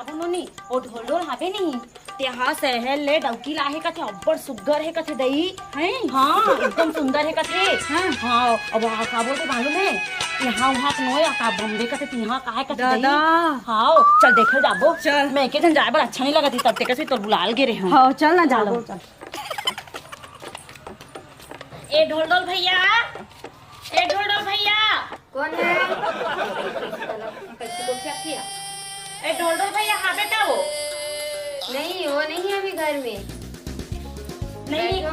का बोलो नी ओ ढोल ढोल हावे नहीं तेहा सहल ले डौकी लाहे कथे अब्बड़ सुग्गर है कथे दई हैं हां एकदम सुंदर है कथे हां अब वहां का बोलते मालूम है यहाँ वहाँ नोय का बम्बे कथे तिहा काहे कथे दई हां चल देखे जाबो चल मैं के जन जाए बड़ अच्छा नहीं लगत तब ते कसे तोर बुलाल गे रे हां चल ना जाबो चल ए ढोल ढोल भैया ए ढोल ढोल भैया कौन है? कैसे बोल सकती है ए ढोल ढोल भैया हाँ बेटा वो नहीं, वो नहीं है अभी घर में। नहीं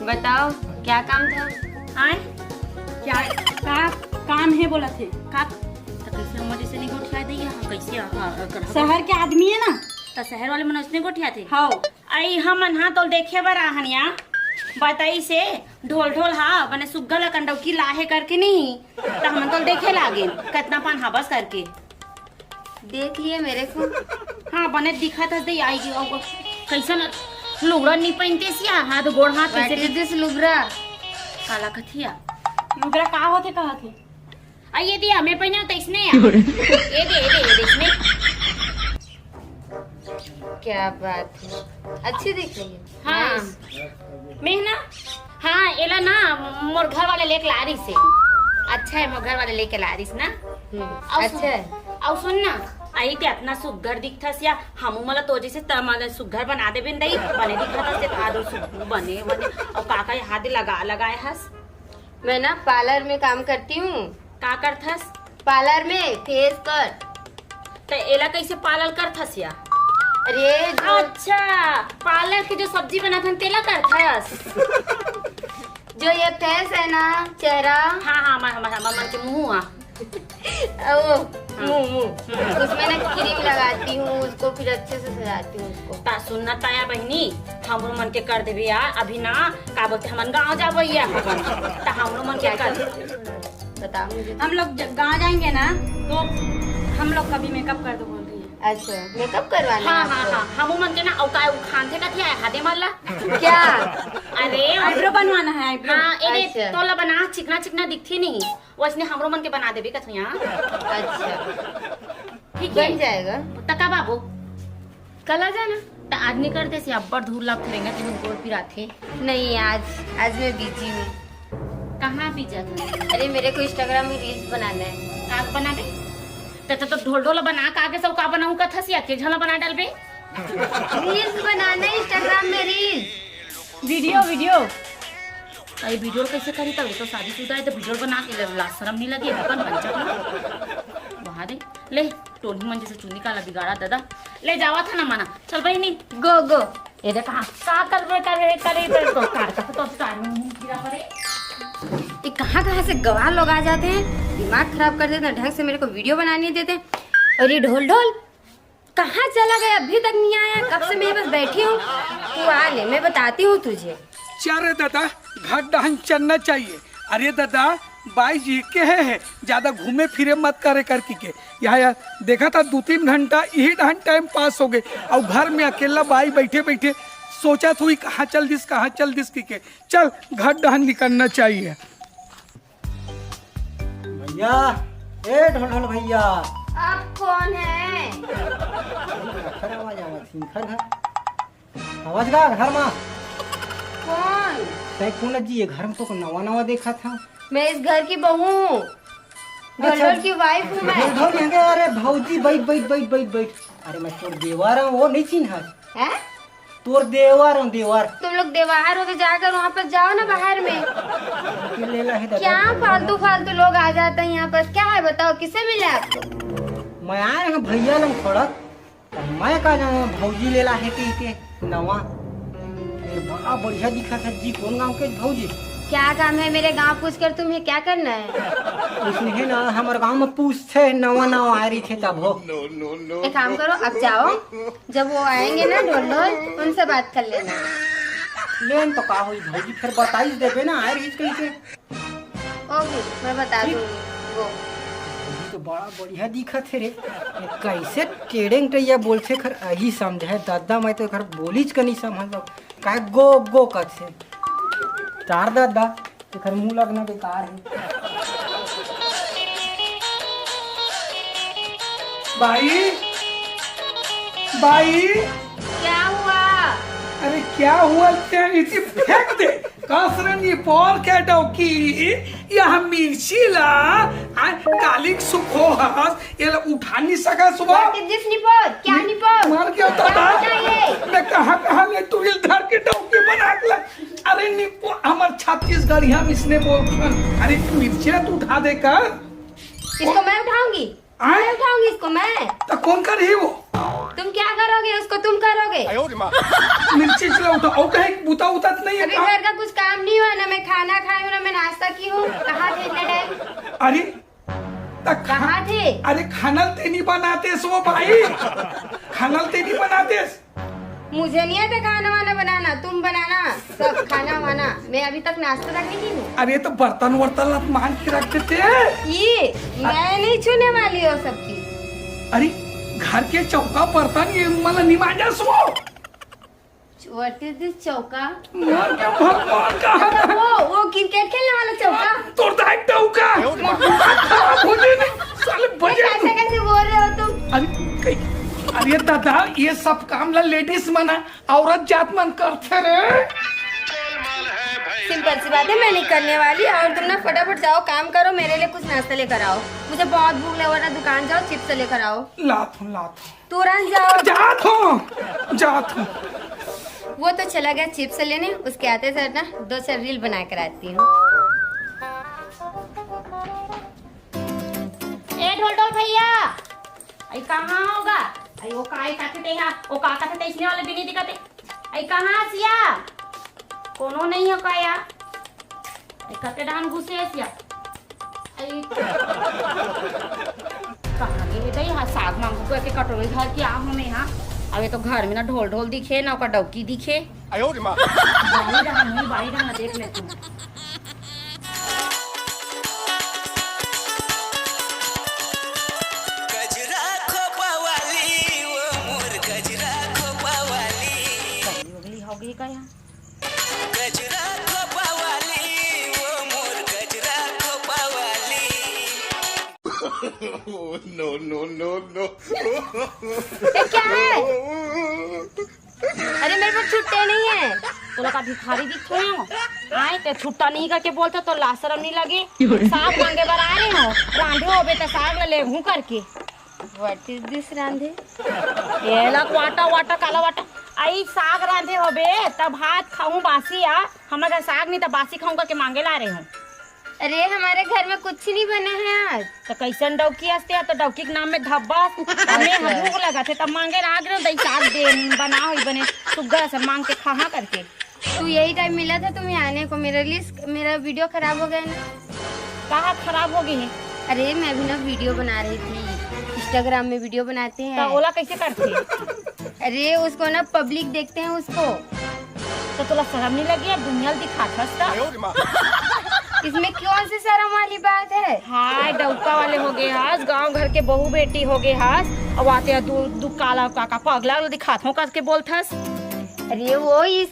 बताओ क्या काम था? आए क्या का काम है बोला थे का तो कैसे हम जैसे नहीं गोठिया दी है कैसे शहर के आदमी है ना तो शहर वाले मन उसने गोठिया थे हाँ आई हम अनहा तो देखे बर आहनिया बताई से ढोल ढोल हाँ बने सुग्गल कंडौकी लाहे करके नहीं तो हम तो देखे लागे कितना पान हबस करके देख लिए मेरे को। हाँ बने दिखा था दे आई कैसा न लुगड़ा नहीं पहनते सिया हाथ गोड़ हाथ कैसे दिस लुगरा काला कथिया लुगड़ा का होते कहा थे आई ये दिया मैं पहना तो इसने ये दे इसने क्या बात है, अच्छी दिख रही है। हाँ मैं ना हाँ एला ना मोर घर वाले लेके ला रही से अच्छा है मोर घर वाले लेके ला रही ना अच्छा है। और सुन ना आई ते इतना सुग्घर दिखता सिया हमू मला तो जैसे तमाला सुग्घर बना दे बिन दई बने दिखा था से आदो सुग्घर बने और काका हाथ लगाए हस मैं ना पार्लर में काम करती हूँ। का करथस पार्लर में फेस कट। तो एला कैसे पार्लर करथस या अरे अच्छा पार्लर की जो सब्जी बनाते हैं तेला करथस जो ये फेस है ना चेहरा हाँ हमारा मन के मुँह वो मुंह उसमें ना क्रीम लगाती हूँ उसको फिर अच्छे से सजाती हूँ उसको। ता सुनना ताया बहनी हमरो मन के कर देबे यार अभी ना का बोलते हमन गांव जाबो या ता हमरो मन के कर बताओ मुझे। हम लोग गांव जाएंगे ना तो हम लोग कभी मेकअप कर दो बोल रही है। अच्छा मेकअप करवाना हाँ है हाँ हाँ हम मन के ना औका खान थे कथी आए हादे मारला क्या? अरे आईब्रो बनवाना है आईब्रो हाँ ए अच्छा। तोला बना चिकना चिकना दिखती नहीं वैसे हमरो मन के बना देबे कथू यहाँ अच्छा ठीक है बन जाएगा। तका बाबू कल आ जाना। तो आज नहीं करते से अब्बर धूल लग करेंगे तुम गोड़ पिराथे नहीं आज मैं बिजी हूँ। कहाँ भी जगह अरे मेरे को इंस्टाग्राम में रील्स बनाना है। का बना दे तो ढोल ढोल बना का आगे सब का बनाऊं का थसिया के झला बना डालबे रील्स बनाना है इंस्टाग्राम में रील्स वीडियो आई वीडियो कैसे करी तब तो शादीशुदा है तो वीडियो बना के ला शर्म नहीं लगी अपन बच्चा वहां दे ले टोली मन जैसे चुनी काला बिगाड़ा दादा ले जावा था ना माना चल बहनी गो गो। ये देख का करे तो कार का तो टाइम गिरा पड़े ये कहाँ से गवाह लोग आ जाते हैं दिमाग खराब कर देते हैं ढंग से मेरे को वीडियो बनाने देते हैं। और ये ढोल ढोल कहाँ चला गया अभी तक नहीं आया कब से मैं बस बैठी हूँ तू आ ले मैं बताती हूँ तुझे। अरे दादा घर डहन चलना चाहिए। अरे दादा बाई जी के है ज्यादा घूमे फिरे मत करे करके के यहाँ देखा था 2-3 घंटा यही डहन टाइम पास हो गए और घर में अकेला बाई बैठे बैठे सोचा थी कहाँ चल दिस के चल घर डहन निकलना चाहिए। भैया ए ढोल ढोल भैया आप कौन है? आवाज गा घर में कौन? कौन जी घर में तो नवा देखा था। मैं इस घर की बहू हूँ ढोल ढोल की वाइफ हूँ मैं। ढोल ढोल अरे भौजी बैठ अरे मैं तोर देवर हूँ वो नहीं चिन्ह है? तोर देवर हूँ देवर। तुम लोग देवार हो तो जाकर वहाँ पर जाओ ना बाहर में। क्या फालतू लोग आ जाते हैं यहाँ पर क्या है बताओ किससे मिले आपको? मैं आया हूँ भैया लंग थोड़ा मैं कहा जाऊँ भौजी ले ला है के नवा बड़ा बढ़िया दिखा था जी। कौन गाँव के भौजी? क्या काम है मेरे गांव पूछ कर तुम्हें क्या करना है? उसने है ना हमारे गांव में पूछते नवा आ रही थे तब हो। एक काम करो अब जाओ जब वो आएंगे ना ढोल ढोल उनसे बात कर लेना। लेन तो का हुई भौजी फिर बताई देबे ना आ रही कैसे। ओके मैं बता दूंगी वो। तो बड़ा बढ़िया दिखत है रे कैसे टेढ़े टैया बोलते खर यही समझे दादा मैं तो घर बोलीच का नहीं समझ लो का गो गो कथे तार दादा एकर मुंह लगना बेकार है। बाई बाई क्या हुआ? अरे क्या हुआ इसी फेंक दे कसरनी पोर के डौकी यह मिर्ची ला कालिक सुखो हस ये ला उठा नहीं सका सुबह What is this निपोर? क्या निपोर? मार के होता क्या होता था ये? मैं कहाँ ले तुरिल धर के डौकी बना के ला अरे निपो हमार छत्तीसगढ़ हम इसने बोल अरे मिर्ची ला तू उठा दे कर इसको मैं उठाऊंगी। मैं उठाऊंगी इसको मैं। तो कौन कर ही वो तुम क्या करोगे उसको? तुम करोगे। मिर्ची चला उठा और कहीं बुता उतात नहीं है अभी घर का कुछ काम नहीं हुआ ना, मैं खाना खाई हूँ ना मैं नाश्ता की हूँ। कहाँ थे इतने टाइम? अरे कहाँ थे? अरे खाना ते नहीं बनाते सो भाई खाना ते नहीं बनाते मुझे नहीं आता खाना वाना बनाना, तुम बनाना सब खाना वाना। मैं अभी तक नाश्ता तक नहीं की हूँ। अरे तो बर्तन वर्तन मान के रखते थे ये मैं नहीं छूने वाली हो सबकी। अरे घर के चौका बर्तन ये मतलब निमाजा सो What is this चौका? मार के भगवान का वो क्रिकेट खेलने वाला चौका? तोड़ दाई टौका खराब हो गई साले बजे ऐसे कैसे बोल रहे हो तुम? अरे दादा ये सब काम ला लेडीज मना औरत जात मन करते रे सिंपल सी बात है, मैं नहीं करने वाली। और तुम ना फटाफट जाओ काम करो, मेरे लिए कुछ नाश्ता लेकर आओ। मुझे बहुत भूख लगा ना, दुकान जाओ चिप्स लेकर आओ। लात तुरंत जाओ। जात हूँ वो तो चला गया चिप्स लेने, उसके आते सर ना 2-4 रील बना कर आती हूँ। ए ढोल भैया आई कहाँ होगा? आई वो काय काथे ते हा वो का काथे ते इसने वाले भी नहीं दिखाते। आई कहाँ सिया कोनो नहीं हो का या आई काटे डान घुसे सिया आई कहाँ गए दई हा साग मांगू के कटोरी घर की आ हमें हां अबे तो घर में ना ढोल दिखे ना का डौकी दिखे। आयो रे मां बाड़ी डांग देख ले तू। नो नो नो नो क्या है? अरे मेरे पास छुट्टे नहीं है। तो लगा भिखारी दिखते हो आए ते छुट्टा नहीं करके बोलते तो लाशरम नहीं लगे। साग मांगे बार आ रहे हो रांधे हो बेटा साग ले हूं करके। What is this रांधे? ये लग वाटा काला वाटा आई साग रांधे हो बे तब भात खाऊं बासी आ हमारे साग नहीं तो बासी खाऊं करके मांगे ला रहे हो। अरे हमारे घर में कुछ नहीं बना है आज। तो कैसन डौकी हंसते तो डौकी के नाम में धब्बा हमें भूख लगा थे तब मांगे राग रहे दई साग दे बना हुई बने सुग्गा से मांग के खा करके। तू यही टाइम मिला था तुम्हें आने को, मेरा वीडियो खराब हो गया ना। कहाँ खराब हो गई है? अरे मैं भी ना वीडियो बना रही थी, इंस्टाग्राम में वीडियो बनाते हैं। तो ओला कैसे करते? अरे उसको ना पब्लिक देखते हैं उसको। तो तुला शर्म नहीं लगी अब दुनिया दिखा इसमें कौन सी शर्म वाली बात है? हाय डौका वाले हो गए हास गांव घर के बहू बेटी हो गए हास अब आते दू काला काका पगला दिखात हो करके बोलथस। अरे वो इस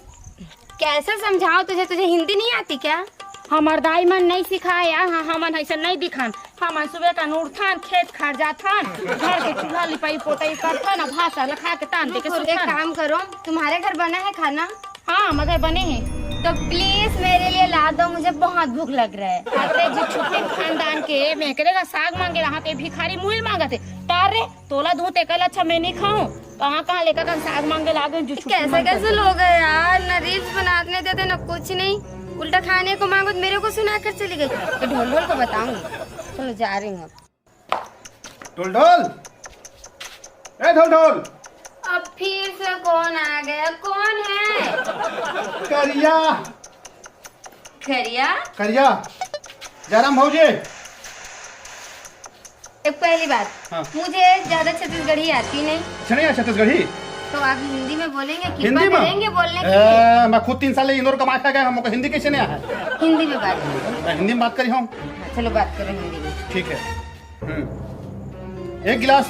कैसे समझाओ तुझे हिंदी नहीं आती क्या? हमार दाई मन नहीं सिखाया हाँ हमन ऐसा नहीं दिखान। हमन सुबह का उठथान खेत खार जाथान घर के चूल्हा लिपाई पोताई करथान भाषा लखा के तान दे के एक काम करो, तुम्हारे घर बना है खाना? हाँ मगर बने हैं तो प्लीज मेरे लिए ला दो, मुझे बहुत भूख लग रहा है। अरे जो छुट्टे खानदान के मैं करेगा साग मांगे रहा थे भिखारी मुहिल मांगा थे तार रे तोला दूध एकल अच्छा मैं नहीं खाऊं कहाँ लेकर का साग मांगे लागे जो कैसे लोग हैं यार, न रील्स बनाने देते न कुछ नहीं, उल्टा खाने को मांगो तो मेरे को सुना कर चली गई। तो ढोल को बताऊंगी, चलो जा रही हूँ। ढोल ए ढोल अब फिर से कौन आ गया? कौन है? करिया खरिया जयराम भौजी। एक पहली बात, हाँ। मुझे ज्यादा छत्तीसगढ़ी आती नहीं। अच्छा नहीं छत्तीसगढ़ी? तो आप हिंदी में बोलेंगे, हिंदी कृपा में करेंगे बोलने के लिए। मैं खुद 3 साल इंदौर कमा के गया, हमको हिंदी कैसे नहीं आया? हिंदी में बात करें। मैं हिंदी में बात करी हूँ। हाँ, चलो बात करो हिंदी में। ठीक है। 1 गिलास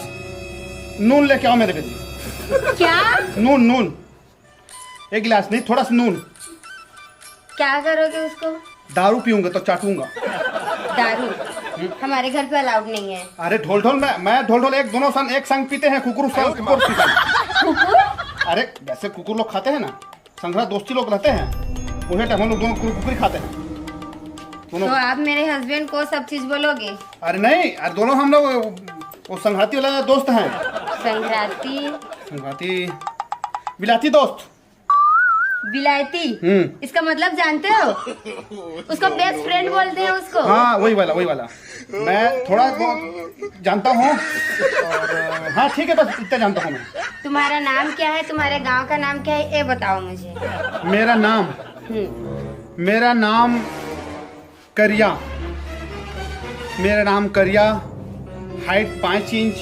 नून लेके आओ मेरे लिए। क्या? नून 1 गिलास नहीं, थोड़ा सा नून। क्या करोगे उसको? दारू पीऊंगा तो चाटूंगा। दारू हमारे घर पे अलाउड नहीं है। अरे ढोल ढोल मैं ढोल ढोल एक दोनों एक संग पीते हैं। कुकुर पीता है। कुकुर? अरे वैसे कुकुर लोग खाते हैं ना, संघरा दोस्ती लोग रहते हैं, उन्हें टाइम हम लोग दोनों कुकुर खाते हैं दोनों। तो आप मेरे हस्बैंड को सब चीज बोलोगे? अरे नहीं, अरे दोनों हम लोग वो संघाती वाला दोस्त हैं। संघाती बिलाती दोस्त। विलायती? इसका मतलब जानते हो? उसको बेस्ट फ्रेंड बोलते हैं उसको। हाँ वही वाला मैं थोड़ा बहुत जानता हूँ। और हाँ ठीक है, बस इतना जानता हूँ मैं। तुम्हारा नाम क्या है? तुम्हारे गांव का नाम क्या है? ये बताओ मुझे। मेरा नाम करिया। मेरा नाम करिया, हाइट 5 इंच,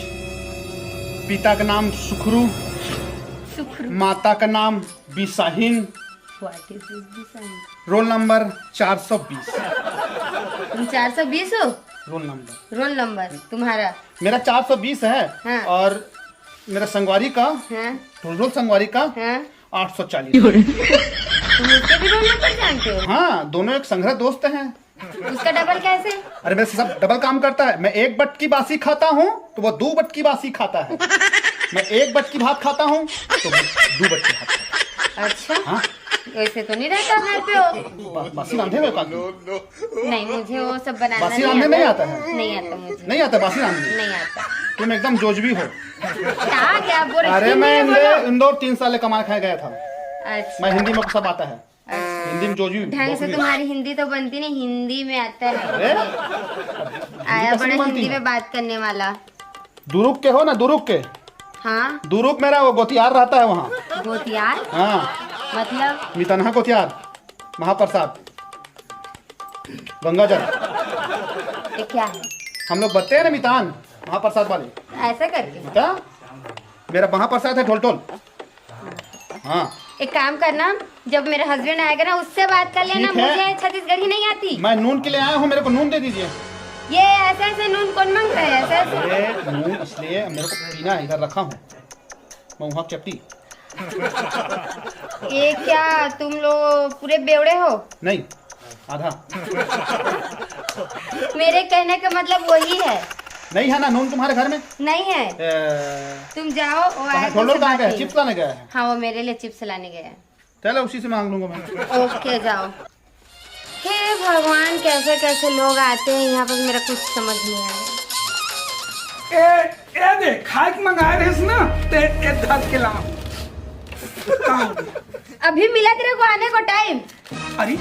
पिता का नाम सुखरू, माता का नाम बिसाहिन, रोल नंबर 420। तुम 420 हो? रोल नंबर तुम्हारा? मेरा 420 है। हाँ। और मेरा संगवारी का, हाँ? रोल संगवारी का हाँ? 840। तुम उसके भी रोल नंबर जानते हो? हाँ, दोनों एक संग्रह दोस्त हैं। उसका डबल कैसे? अरे मेरे सब डबल काम करता है। मैं 1 बट की बासी खाता हूँ तो वो 2 बट की बासी खाता है। मैं 1 बट की भात खाता हूँ तो वो 2 बट की भात खाता है। अच्छा। हाँ? वैसे तो नहीं रहता घर पे हो? बासी रांधे में नहीं, मुझे वो सब बनाना बासी रांधे नहीं आता है। नहीं आता मुझे। नहीं आता बासी रांधे? नहीं आता। तुम एकदम जोजबी हो। क्या बोल रहे? अरे मैं इंदौर 3 साल कमा खाए गया था। अच्छा। मैं हिंदी में सब आता है। हिंदी में जोजबी ढंग से तुम्हारी हिंदी तो बनती नहीं, हिंदी में आता है। अरे आया बड़ा हिंदी में बात करने वाला। दुरुक के हो ना? दुरुक के? हाँ। दुरुक मेरा वो गोतियार रहता है वहाँ। गोतियार? हाँ मतलब? मितनहा गोतियार, महाप्रसाद, गंगाजल। ये क्या है? हम लोग बत्ते हैं ना मितान, महाप्रसाद वाले। ऐसा करके? बता, मेरा महाप्रसाद है ढोल ढोल। हाँ एक काम करना, जब मेरा हस्बैंड आएगा ना उससे बात कर लेना। ठीक है। मुझे छत्तीसगढ़ी नहीं आती। मैं नून के लिए आया हूँ, मेरे को नून दे दीजिए। ये ऐसे ऐसे नून कौन मांगता है? ऐसे ऐसे? अरे नून इसलिए मेरे को पीना है, इधर रखा हूँ मैं वहाँ चपटी। ये क्या तुम लोग पूरे बेवड़े हो? नहीं, आधा। मेरे कहने का मतलब वही है। नहीं है ना नून तुम्हारे घर में? नहीं है। तुम जाओ। वो आया ढोल तुमसे कहाँ बात गया? नहीं। चिप्स लाने गया है। हाँ, वो मेरे लिए चिप्स लाने गया है। चलो उसी से मांग लूंगा मैं। ओके जाओ। हे भगवान, कैसे कैसे लोग आते हैं यहाँ पर, मेरा कुछ समझ नहीं आया। ए देख, खाए के मंगा रहे ना ते एक धर के लाओ। अभी मिला तेरे को आने को टाइम? अरे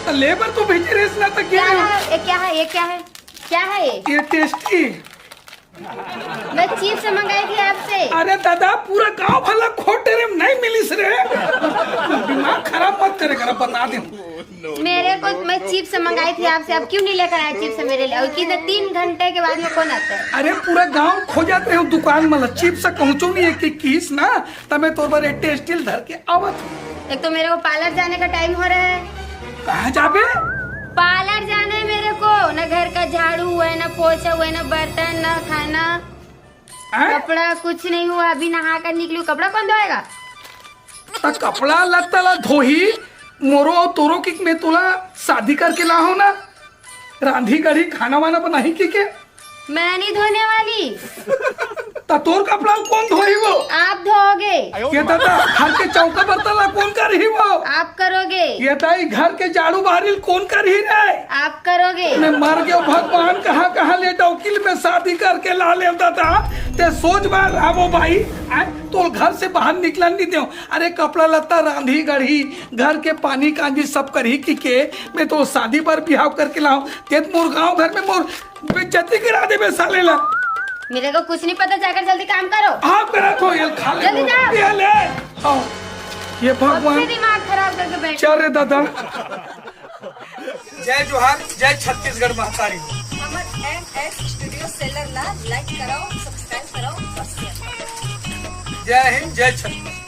तो लेबर तो भेज रहे ना तो क्या है? ये क्या है? ये क्या है? क्या है ये? ये टेस्टी। मैं चिप्स मंगाई थी आपसे। अरे दादा, पूरा गांव भला खोटे रे नहीं मिलिस रे। दिमाग खराब मत करे, बता दे। मेरे को मैं चिप्स मंगाई थी आपसे, अब क्यों नहीं लेकर आए चिप्स मेरे लिए? और कितने 3 घंटे के बाद में कौन आता है? अरे पूरा गांव खो जाते हो दुकान में चिप्स पहुँचो नहीं एक किस ना तब मैं तोर बार टेस्टिल धर के आवत। एक तो मेरे को पार्लर जाने का टाइम हो रहा है। कहाँ जाबे? पार्लर जाना है मेरे को। न घर का झाड़ू हुआ है, न पोछा हुआ है, न बर्तन, न खाना, कपड़ा कुछ नहीं हुआ। अभी नहा कर निकलू, कपड़ा कौन धोएगा? तो कपड़ा लत्ता धोही मोरो और तोरो की मैं तोला शादी करके ला हो ना, रांधी गढ़ी खाना वाना बनाही की मैं नहीं धोने वाली। तो तोर कपड़ा कौन धोही वो? आप धोगे। ये दादा घर के चौका बर्तन कौन कर रही वो? आप करोगे। ये दाई घर के झाड़ू बहारी कौन कर रही रे? आप करोगे। मैं मर गया, भगवान कहाँ कहाँ ले डौकिल में शादी करके ला ले दादा। ते सोच बार आवो भाई, तो घर से बाहर निकला नहीं दो। अरे कपड़ा लत्ता रांधी गढ़ी घर के पानी कांजी सब करी की मैं तो शादी पर बिहाव करके लाऊं ते मोर गाँव घर में मोर बेइज्जती गिरा दे बे साले ला। मेरे को कुछ नहीं पता, जाकर जल्दी काम करो। आप करा तो ये खा ले, जल्दी जाओ। ये ले आओ। ये भगवान दिमाग खराब करके बैठ। चल रे दादा। जय जोहार, जय छत्तीसगढ़ महतारी। हमर MS स्टूडियो सेलर ला लाइक करो, सब्सक्राइब करो और शेयर करो। जय हिंद, जय छत्तीसगढ़।